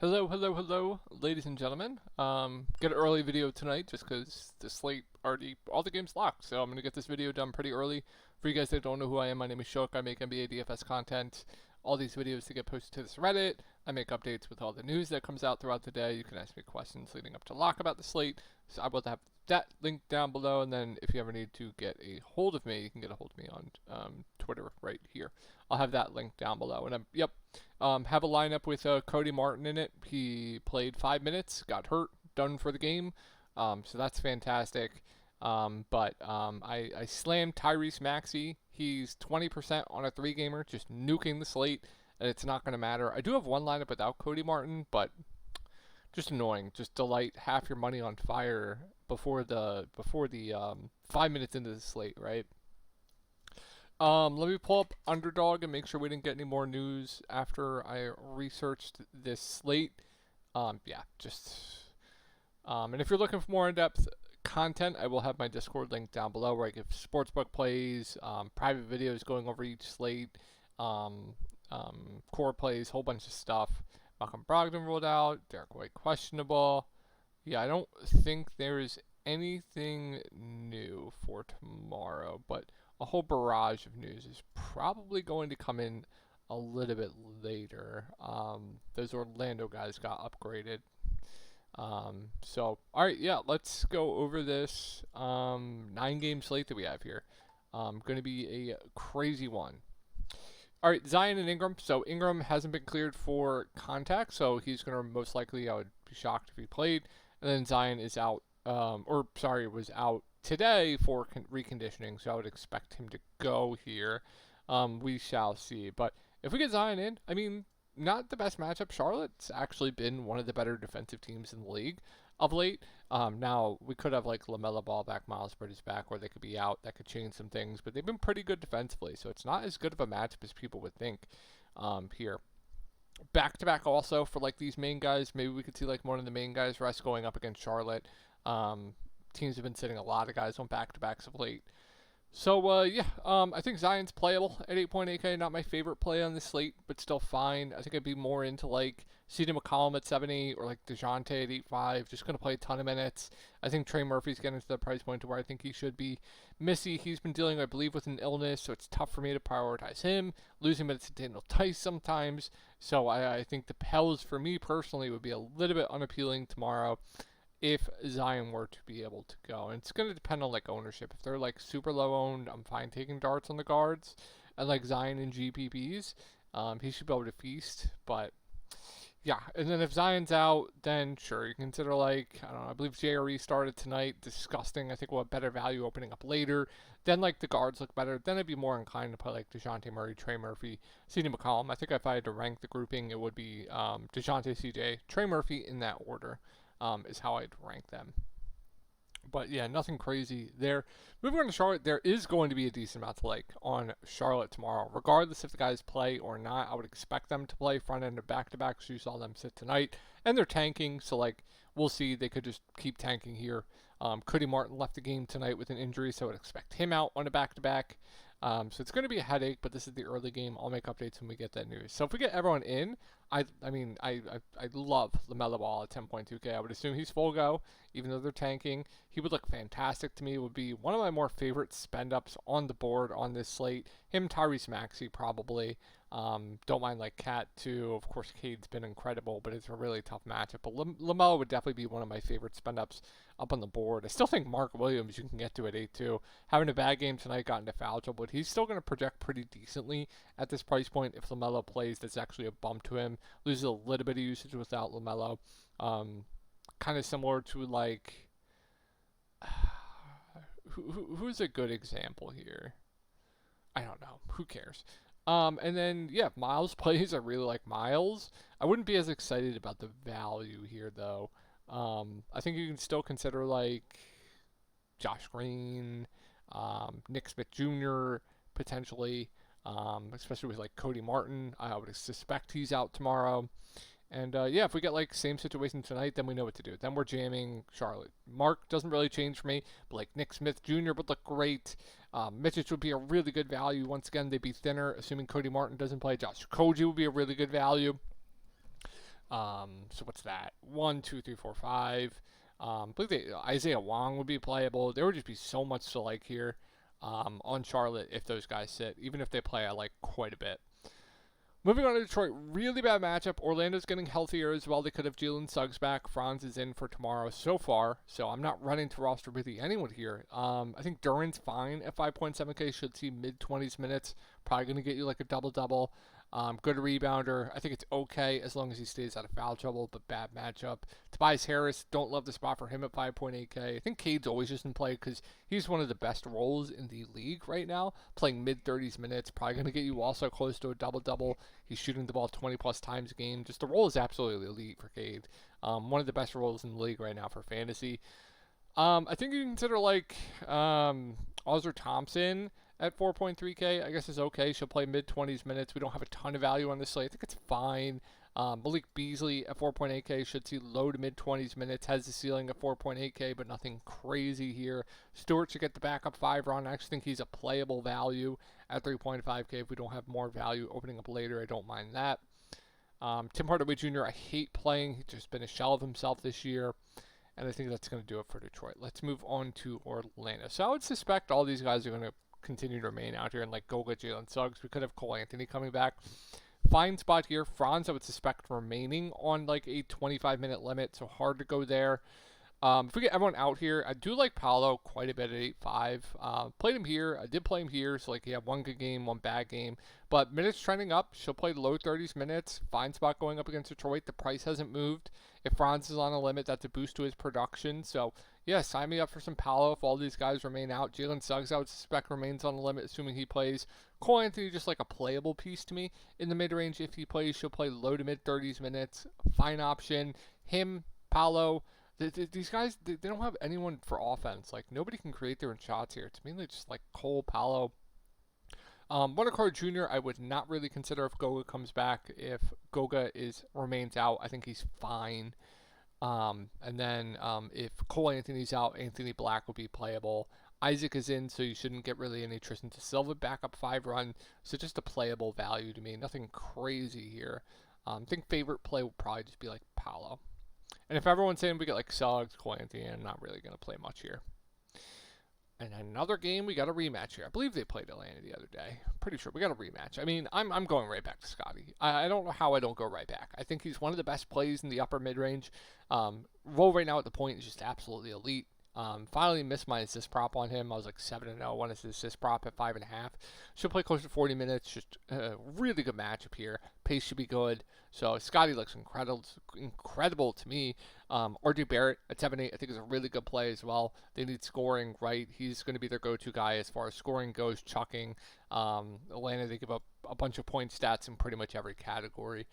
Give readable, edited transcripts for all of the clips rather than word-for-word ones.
Hello, ladies and gentlemen. Get an early video tonight just because the slate already, all the games locked. So I'm going to get this video done pretty early. For you guys that don't know who I am, my name is Shook. I make NBA DFS content. All these videos to get posted to this Reddit. I make updates with all the news that comes out throughout the day. You can ask me questions leading up to lock about the slate. So I will have that link down below. And then if you ever need to get a hold of me, you can get a hold of me on Twitter right here. I'll have that link down below. And have a lineup with Cody Martin in it. He played 5 minutes, got hurt, done for the game. So that's fantastic. I slammed Tyrese Maxey. He's 20% on a three-gamer, just nuking the slate, and it's not going to matter. I do have one lineup without Cody Martin, but just annoying. Just to light half your money on fire before the 5 minutes into the slate, right? Let me pull up Underdog and make sure we didn't get any more news after I researched this slate. Yeah, just and if you're looking for more in-depth content, I will have my Discord link down below where I give sportsbook plays, private videos going over each slate, core plays, whole bunch of stuff. Malcolm Brogdon ruled out, Derek White questionable. Yeah, I don't think there is anything new for tomorrow, but a whole barrage of news is probably going to come in a little bit later. Those Orlando guys got upgraded. All right, yeah, let's go over this 9-game slate that we have here. Going to be a crazy one. All right, Zion and Ingram. So Ingram hasn't been cleared for contact, so he's going to most likely, I would be shocked if he played. And then Zion is out, was out today for reconditioning, so I would expect him to go here. We shall see. But if we get Zion in, I mean, not the best matchup. Charlotte's actually been one of the better defensive teams in the league of late. Now, we could have like LaMelo Ball back, Miles Bridges back, or they could be out. That could change some things, but they've been pretty good defensively, so it's not as good of a matchup as people would think here. Back to back also for like these main guys. Maybe we could see like one of the main guys rest going up against Charlotte. Teams have been sitting a lot of guys on back to backs of late. So, I think Zion's playable at 8.8K. Not my favorite play on this slate, but still fine. I think I'd be more into, like, CJ McCollum at 7.8 or, like, DeJounte at 8.5. Just going to play a ton of minutes. I think Trey Murphy's getting to the price point to where I think he should be. Missy, he's been dealing, I believe, with an illness, so it's tough for me to prioritize him. Losing minutes to Daniel Tice sometimes. So I think the Pels, for me personally, would be a little bit unappealing tomorrow if Zion were to be able to go. And it's going to depend on like ownership. If they're like super low owned, I'm fine taking darts on the guards. And like Zion and GPPs, he should be able to feast. But yeah, and then if Zion's out, then sure, you consider like, I don't know, I believe JRE started tonight. Disgusting. I think we'll have better value opening up later. Then like the guards look better. Then I'd be more inclined to put like DeJounte Murray, Trey Murphy, CJ McCollum. I think if I had to rank the grouping, it would be DeJounte, CJ, Trey Murphy in that order. Is how I'd rank them. But yeah, nothing crazy there. Moving on to Charlotte, there is going to be a decent amount to like on Charlotte tomorrow. Regardless if the guys play or not, I would expect them to play front end of back to backs. You saw them sit tonight. And they're tanking, so like we'll see. They could just keep tanking here. Cody Martin left the game tonight with an injury, so I would expect him out on a back to back. So it's going to be a headache, but this is the early game. I'll make updates when we get that news. So if we get everyone in, I love LaMelo Ball at 10.2K. I would assume he's full go, even though they're tanking. He would look fantastic to me. It would be one of my more favorite spend ups on the board on this slate. Him, Tyrese Maxey, probably. Don't mind like Cat too. Of course, Cade's been incredible, but it's a really tough matchup. But LaMelo would definitely be one of my favorite spend ups up on the board. I still think Mark Williams you can get to at 8-2. Having a bad game tonight, got into foul trouble, but he's still going to project pretty decently at this price point. If LaMelo plays, that's actually a bump to him. Loses a little bit of usage without LaMelo. Kind of similar to like who's a good example here? I don't know. Who cares? And then yeah, Miles plays. I really like Miles. I wouldn't be as excited about the value here though. I think you can still consider like Josh Green, Nick Smith Jr. potentially, especially with like Cody Martin. I would suspect he's out tomorrow. And yeah, if we get like same situation tonight, then we know what to do. Then we're jamming Charlotte. Mark doesn't really change for me, but like Nick Smith Jr. would look great. Mitchell would be a really good value. Once again, they'd be thinner, assuming Cody Martin doesn't play. Josh Koji would be a really good value. So what's that? 1, 2, 3, 4, 5. I believe Isaiah Wong would be playable. There would just be so much to like here on Charlotte if those guys sit. Even if they play, I like quite a bit. Moving on to Detroit, really bad matchup. Orlando's getting healthier as well. They could have Jalen Suggs back. Franz is in for tomorrow so far, so I'm not running to roster really anyone here. I think Duran's fine at 5.7K. Should see mid-20s minutes. Probably going to get you like a double-double. Good rebounder. I think it's okay as long as he stays out of foul trouble, but bad matchup. Tobias Harris, don't love the spot for him at 5.8K. I think Cade's always just in play because he's one of the best roles in the league right now, playing mid-30s minutes. Probably going to get you also close to a double-double. He's shooting the ball 20-plus times a game. Just the role is absolutely elite for Cade. One of the best roles in the league right now for fantasy. I think you can consider like Ozzer Thompson at 4.3K. I guess is okay. She'll play mid-20s minutes. We don't have a ton of value on this slate. I think it's fine. Malik Beasley at 4.8K should see low to mid-20s minutes. Has the ceiling at 4.8K, but nothing crazy here. Stewart should get the backup 5 run. I actually think he's a playable value at 3.5K. If we don't have more value opening up later, I don't mind that. Tim Hardaway Jr., I hate playing. He's just been a shell of himself this year. And I think that's going to do it for Detroit. Let's move on to Orlando. So I would suspect all these guys are going to continue to remain out here and like Goga, Jalen Suggs. We could have Cole Anthony coming back. Fine spot here. Franz, I would suspect remaining on like a 25-minute limit, so hard to go there. If we get everyone out here, I do like Paolo quite a bit at 8.5. Played him here. I did play him here, so like he had one good game, one bad game. But minutes trending up. She'll play low 30s minutes. Fine spot going up against Detroit. The price hasn't moved. If Franz is on a limit, that's a boost to his production. So, yeah, sign me up for some Paolo if all these guys remain out. Jalen Suggs, I would suspect, remains on the limit, assuming he plays. Cole Anthony, just like a playable piece to me. In the mid-range, if he plays, she'll play low to mid-30s minutes. Fine option. Him, Paolo. These guys, they don't have anyone for offense. Like, nobody can create their own shots here. It's mainly just like Cole, Paolo. Wondercard Jr., I would not really consider if Goga comes back. If Goga remains out, I think he's fine. And then if Cole Anthony's out, Anthony Black will be playable. Isaac is in, so you shouldn't get really any Tristan to Silva backup 5 run. So just a playable value to me. Nothing crazy here. I think favorite play will probably just be like Paolo. And if everyone's saying we get like Suggs, Cole Anthony, I'm not really going to play much here. And another game, we got a rematch here. I believe they played Atlanta the other day. Pretty sure we got a rematch. I mean, I'm going right back to Scotty. I don't know how I don't go right back. I think he's one of the best plays in the upper mid-range. Roll right now at the point is just absolutely elite. Finally missed my assist prop on him. I was like 7-0. Won his assist prop at 5.5. Should play close to 40 minutes. Just a really good matchup here. Pace should be good. So Scotty looks incredible to me. RJ Barrett at 7.8 I think is a really good play as well. They need scoring, right? He's going to be their go-to guy as far as scoring goes, chucking. Atlanta, they give up a bunch of point stats in pretty much every category.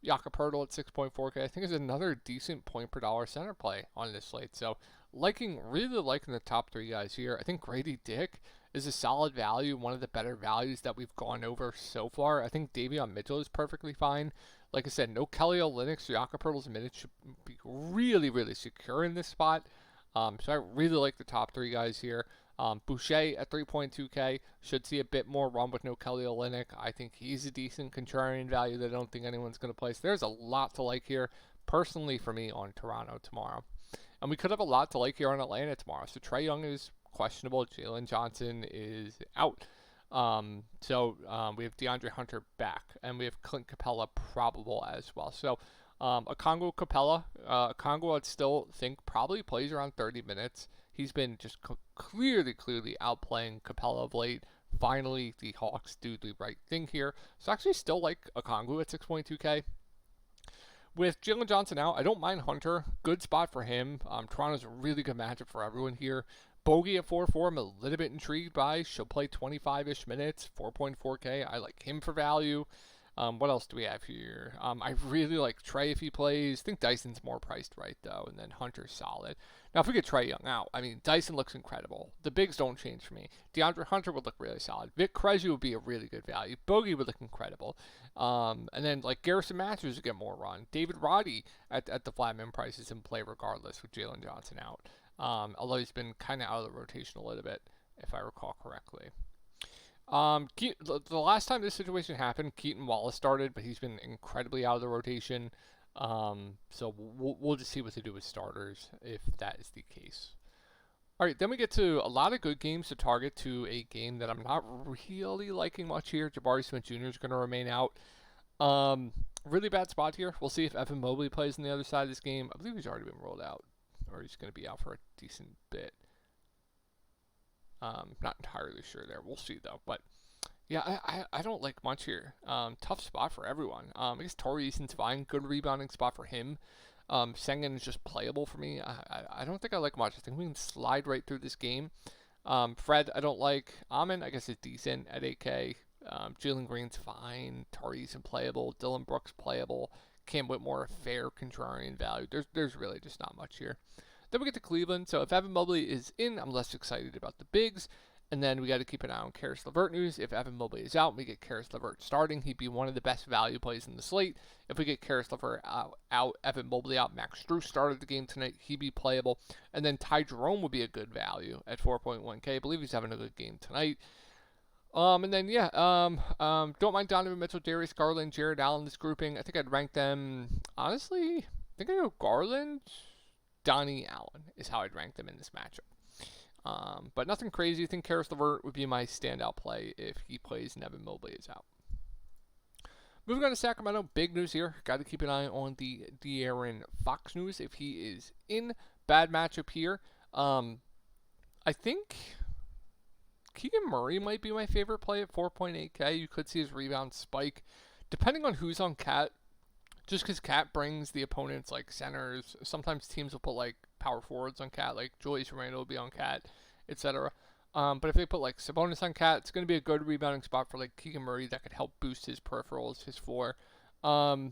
Jakob Poeltl at 6.4K I think is another decent point per dollar center play on this slate. So really liking the top 3 guys here. I think Grady Dick is a solid value, one of the better values that we've gone over so far. I think Davion Mitchell is perfectly fine. Like I said, no Kelly Olynyk, so Jakob Poeltl's minutes should be really, really secure in this spot. So I really like the top 3 guys here. Boucher at 3.2K should see a bit more run with no Kelly Olynyk. I think he's a decent contrarian value that I don't think anyone's going to place. There's a lot to like here, personally for me, on Toronto tomorrow. And we could have a lot to like here on Atlanta tomorrow. So Trae Young is questionable. Jalen Johnson is out. We have DeAndre Hunter back. And we have Clint Capella probable as well. So Okongwu Capella. Okongwu I'd still think probably plays around 30 minutes. He's been just clearly outplaying Capella of late. Finally, the Hawks do the right thing here. So I actually still like Okongwu at 6.2K. With Jalen Johnson out, I don't mind Hunter. Good spot for him. Toronto's a really good matchup for everyone here. Bogey at 4.4 I'm a little bit intrigued by. She'll play 25-ish minutes, 4.4K. I like him for value. What else do we have here? I really like Trae if he plays. I think Dyson's more priced right, though, and then Hunter's solid. Now, if we get Trae Young out, I mean, Dyson looks incredible. The bigs don't change for me. DeAndre Hunter would look really solid. Vic Krejci would be a really good value. Bogey would look incredible. And then, like, Garrison Matthews would get more run. David Roddy at the flatman price is in play regardless with Jalen Johnson out. Although he's been kind of out of the rotation a little bit, if I recall correctly. The last time this situation happened, Keaton Wallace started, but he's been incredibly out of the rotation. So we'll just see what to do with starters if that is the case. All right, then we get to a lot of good games to target to a game that I'm not really liking much here. Jabari Smith Jr. is going to remain out. Really bad spot here. We'll see if Evan Mobley plays on the other side of this game. I believe he's already been rolled out, or he's going to be out for a decent bit. Not entirely sure there. We'll see though. But yeah, I don't like much here. Tough spot for everyone. I guess Torrey Eason's fine. Good rebounding spot for him. Sengun is just playable for me. I don't think I like much. I think we can slide right through this game. Fred, I don't like. Amon, I guess, is decent at 8K. Jalen Green's fine. Torrey Eason playable. Dylan Brooks playable. Cam Whitmore, a fair contrarian value. There's really just not much here. Then we get to Cleveland. So if Evan Mobley is in, I'm less excited about the bigs. And then we got to keep an eye on Karis LeVert news. If Evan Mobley is out, we get Karis LeVert starting. He'd be one of the best value plays in the slate. If we get Karis LeVert out, Evan Mobley out, Max Strus started the game tonight. He'd be playable. And then Ty Jerome would be a good value at 4.1K. I believe he's having a good game tonight. And then, don't mind Donovan Mitchell, Darius Garland, Jared Allen, this grouping. I think I'd rank them, honestly, I think I'd go Garland, Donnie Allen is how I'd rank them in this matchup. But nothing crazy. I think Karis LeVert would be my standout play if he plays and Evan Mobley is out. Moving on to Sacramento, big news here. Got to keep an eye on the De'Aaron Fox news. If he is in, bad matchup here. I think Keegan Murray might be my favorite play at 4.8K. You could see his rebound spike. Depending on who's on Cat, just because Cat brings the opponents like centers. Sometimes teams will put like power forwards on Cat, like Julius Randle will be on Cat, etc. But if they put like Sabonis on Cat, it's going to be a good rebounding spot for like Keegan Murray that could help boost his peripherals, his floor. I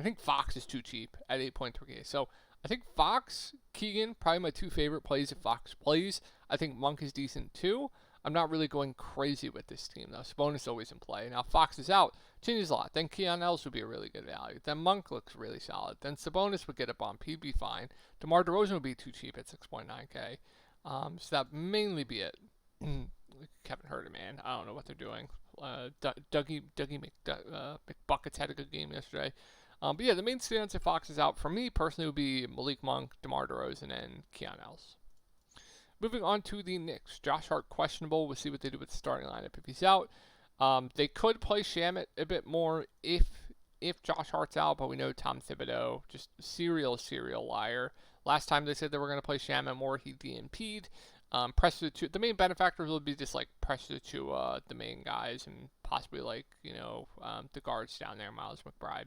think Fox is too cheap at 8.3K. So I think Fox, Keegan, probably my two favorite plays if Fox plays. I think Monk is decent too. I'm not really going crazy with this team though. Sabonis always in play. Now Fox is out, changes a lot. Then Keon Ellis would be a really good value. Then Monk looks really solid. Then Sabonis would get a bump. He'd be fine. DeMar DeRozan would be too cheap at 6.9K. So that mainly be it. Kevin Herter, man. I don't know what they're doing. Dougie McBuckets had a good game yesterday. But yeah, the main stance if Fox is out for me personally would be Malik Monk, DeMar DeRozan, and Keon Ellis. Moving on to the Knicks. Josh Hart questionable. We'll see what they do with the starting lineup if he's out. They could play Shamet a bit more if Josh Hart's out, but we know Tom Thibodeau, just serial liar. Last time they said they were going to play Shamet more, he DNP'd. Press the two. The main benefactors will be just like press the two the main guys and possibly like the guards down there, Miles McBride.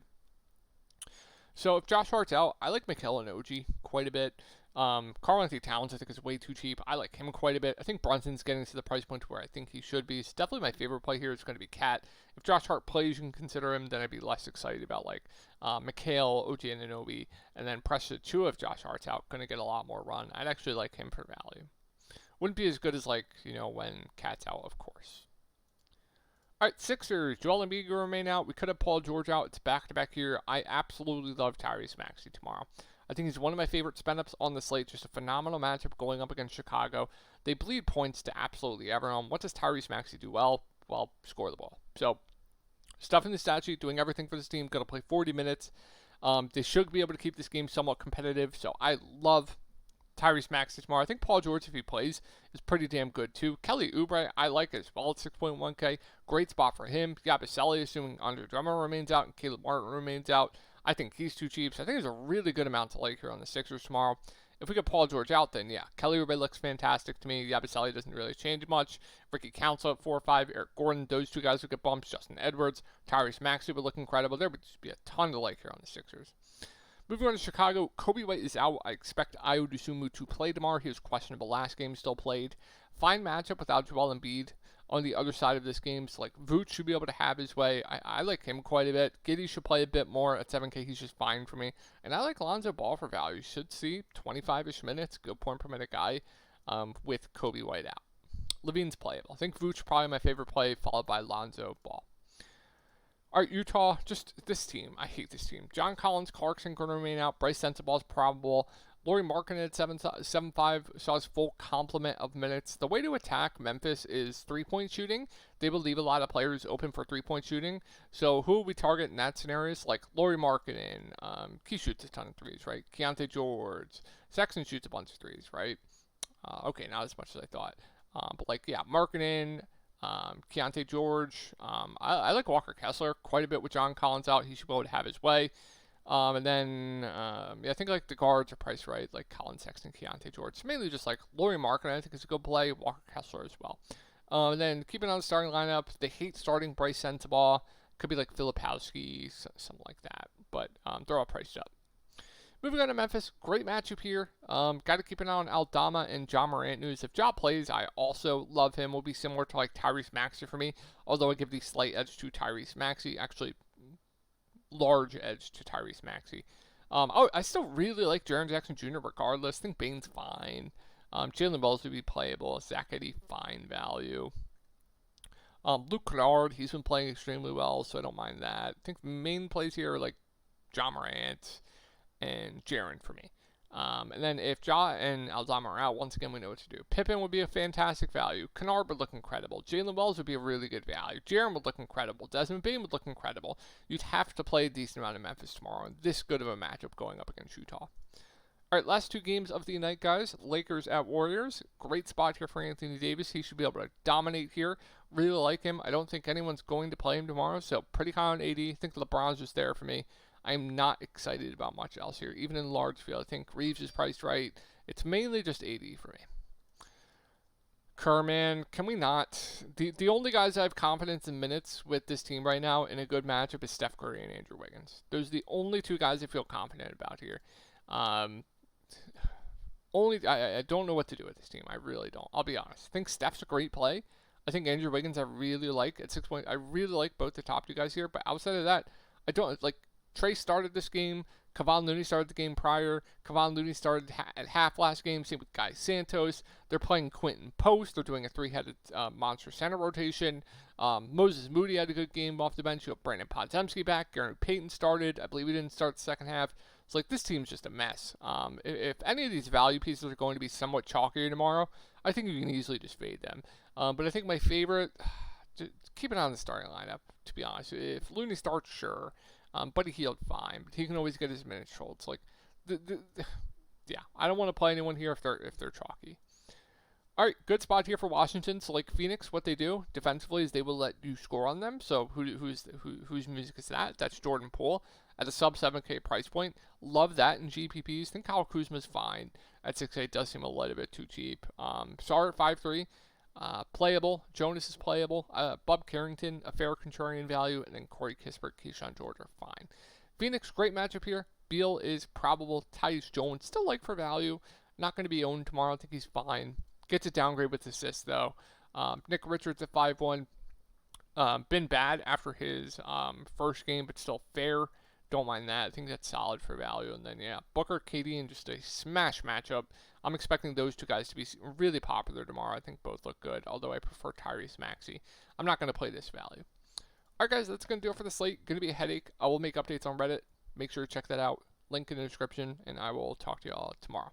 So if Josh Hart's out, I like Mikal and OG quite a bit. Karl-Anthony Towns, I think, is way too cheap. I like him quite a bit. I think Brunson's getting to the price point where I think he should be. It's definitely my favorite play here is going to be Cat. If Josh Hart plays, you can consider him. Then I'd be less excited about like Mikal, OG Anunoby, and then Precious Achiuwa if Josh Hart's out. Going to get a lot more run. I'd actually like him for value. Wouldn't be as good as like when Cat's out, of course. All right, Sixers. Joel Embiid will remain out. We could have Paul George out. It's back-to-back here. I absolutely love Tyrese Maxey tomorrow. I think he's one of my favorite spin-ups on the slate. Just a phenomenal matchup going up against Chicago. They bleed points to absolutely everyone. What does Tyrese Maxey do well? Well, score the ball. So, stuff in the stat sheet, doing everything for this team. Going to play 40 minutes. They should be able to keep this game somewhat competitive. So, I love Tyrese Maxey tomorrow. I think Paul George, if he plays, is pretty damn good too. Kelly Oubre, I like as well at 6.1K. Great spot for him. Yabusele, assuming Andre Drummond remains out and Caleb Martin remains out. I think he's too cheap. So I think there's a really good amount to like here on the Sixers tomorrow. If we get Paul George out, then yeah, Kelly Oubre looks fantastic to me. Yabusele doesn't really change much. Ricky Council at 4 or 5. Eric Gordon, those two guys would get bumps. Justin Edwards, Tyrese Maxey would look incredible. There would just be a ton to like here on the Sixers. Moving on to Chicago, Kobe White is out. I expect Ayo Dosunmu to play tomorrow. He was questionable last game, still played. Fine matchup without Joel Embiid on the other side of this game. So like Vooch should be able to have his way. I like him quite a bit. Giddey should play a bit more at 7K. He's just fine for me. And I like Lonzo Ball for value. Should see 25-ish minutes, good point per minute guy with Kobe White out. Levine's playable. I think Vooch probably my favorite play, followed by Lonzo Ball. All right, Utah, just this team. I hate this team. John Collins, Clarkson going to remain out. Bryce Sensabaugh's probable. Lauri Markkanen at 7.5 saw his full complement of minutes. The way to attack Memphis is three-point shooting. They will leave a lot of players open for three-point shooting. So who will we target in that scenario? Like Lauri Markkanen. He shoots a ton of threes, right? Keontae George. Sexton shoots a bunch of threes, right? Okay, not as much as I thought. But Markkanen, Keontae George. I like Walker Kessler quite a bit with John Collins out. He should be able to have his way. And then, I think the guards are priced right, like Collins, Sexton, Keontae George. It's mainly just Lauri Markkanen, I think is a good play. Walker Kessler as well. And then keeping on the starting lineup, they hate starting Bryce Sensabaugh. Could be Filipowski, something like that. But they're all priced up. Moving on to Memphis, great matchup here. Got to keep an eye on Aldama and Ja Morant news. If Ja plays, I also love him. Will be similar to Tyrese Maxey for me, although I give the slight edge to Tyrese Maxey. Actually, large edge to Tyrese Maxey. I still really like Jaren Jackson Jr. regardless. I think Bane's fine. Jalen Wells would be playable. Zach Edey, fine value. Luke Kennard, he's been playing extremely well, so I don't mind that. I think the main plays here are Ja Morant and Jaren for me. And then if Ja and Aldama are out, once again, we know what to do. Pippen would be a fantastic value. Kennard would look incredible. Jalen Wells would be a really good value. Jaren would look incredible. Desmond Bane would look incredible. You'd have to play a decent amount of Memphis tomorrow. And this good of a matchup going up against Utah. All right, last two games of the night, guys. Lakers at Warriors. Great spot here for Anthony Davis. He should be able to dominate here. Really like him. I don't think anyone's going to play him tomorrow, so pretty high on 80. I think LeBron's just there for me. I'm not excited about much else here, even in large field. I think Reeves is priced right. It's mainly just 80 for me. Kerman, can we not? The only guys I have confidence in minutes with this team right now in a good matchup is Steph Curry and Andrew Wiggins. Those are the only two guys I feel confident about here. I don't know what to do with this team. I really don't. I'll be honest. I think Steph's a great play. I think Andrew Wiggins I really like at 6 point. I really like both the top two guys here, but outside of that, I don't like. Trey started this game. Kevon Looney started the game prior. Kevon Looney started at half last game. Same with Guy Santos. They're playing Quentin Post. They're doing a three-headed monster center rotation. Moses Moody had a good game off the bench. You have Brandon Podziemski back. Gary Payton started. I believe he didn't start the second half. It's this team's just a mess. If any of these value pieces are going to be somewhat chalkier tomorrow, I think you can easily just fade them. But I think my favorite, keep it on the starting lineup, to be honest. If Looney starts, sure. Buddy Hield, fine, but he can always get his minutes trolled. It's yeah, I don't want to play anyone here if they're chalky. All right, good spot here for Washington. So Phoenix, what they do defensively is they will let you score on them. So whose music is that? That's Jordan Poole at a sub 7K price point. Love that in GPPs. Think Kyle Kuzma's fine at 6.8. Does seem a little bit too cheap. Sarr at 5.3. Playable. Jonas is playable. Bub Carrington, a fair contrarian value, and then Corey Kispert, Keyshawn George are fine. Phoenix, great matchup here. Beal is probable. Tyus Jones, still for value. Not going to be owned tomorrow. I think he's fine. Gets a downgrade with assists, though. Nick Richards at 5.1. Been bad after his first game, but still fair. Don't mind that. I think that's solid for value. And then, Booker, KD, and just a smash matchup. I'm expecting those two guys to be really popular tomorrow. I think both look good, although I prefer Tyrese Maxey. I'm not going to play this value. All right, guys, that's going to do it for the slate. Going to be a headache. I will make updates on Reddit. Make sure to check that out. Link in the description, and I will talk to you all tomorrow.